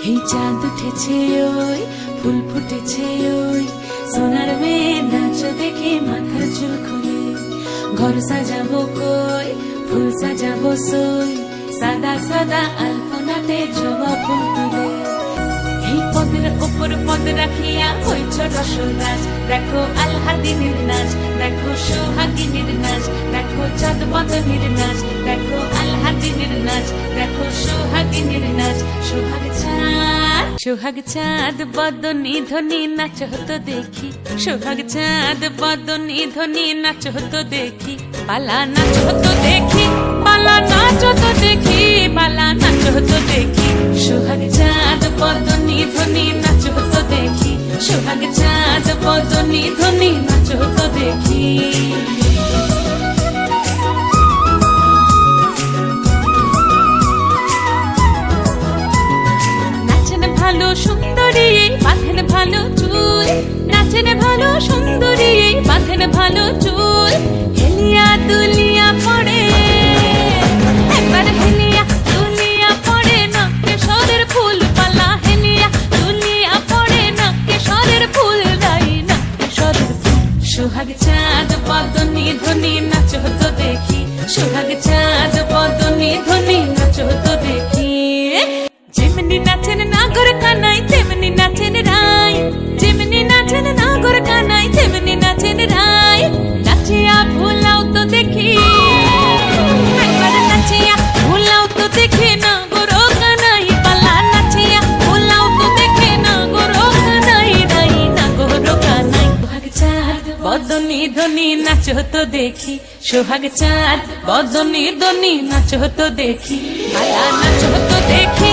এই চাঁদ উঠেছে ওই ফুল ফুটেছে ওই সোনার মেয়ে নাচ দেখে মাথার চুল খুলে ঘর সাজাবো কই ফুল সাজাবো সই সাদা সাদা আলপনাতে জবা ফুল তুলে এই পদের উপর পদ রাখিয়া হইছ রসরাজ দেখো আলহাদিনীর নাচ দেখো সোহাগিনীর নাচ দেখো চাঁদ বদনীর নাচ দেখো আলহাদিনীর নাচ দেখো সোহাগিনীর নাচ সোহাগ চাঁদ বদনী ধ্বনি নাচ হতো দেখি সোহাগ চাঁদ বদনী ধ্বনি নাচ হতো দেখি পালা নাচ হতো দেখি পালা নাচ হতো দেখি পালা নাচ হতো দেখি সোহাগ চাঁদ বদনী ধ্বনি নাচ হতো দেখি সোহাগ চাঁদ বদনী ধ্বনি নাচ হতো দেখি ভালো সুন্দরী বাঁধেন ভালো চুল নাচেন ভালো সুন্দরী বাঁধেন ভালো চুল হেলিয়া দুলিয়া পড়ে একবার হেলিয়া দুলিয়া পড়ে না কেশরের ফুল পালা হেলিয়া দুলিয়া পড়ে না কেশরের ফুল দাই না কেশরের ফুল সোহাগ চাঁদ বদনী ধ্বনি নাচ হতো দেখি সোহাগ চাঁদ বদনী ধ্বনি নাচ হতো দেখি যেমনি নাচেন নাগর কানাই তেমনি নাচেন রায় যেমনি নাচেন নাগর কানাই তেমনি নাচেন রায় নাচিয়া ভুলাও তো দেখি একবার নাচিয়া ভুলাও তো দেখি নাগর কানাই পালা নাচিয়া ভুলাও তো দেখি নাগর কানাই রাই নাগর কানাই সোহাগ চাঁদ বদনী ধ্বনি নাচ হতো দেখি সোহাগ চাঁদ বদনী ধ্বনি নাচ হতো দেখি পালা নাচ হতো দেখি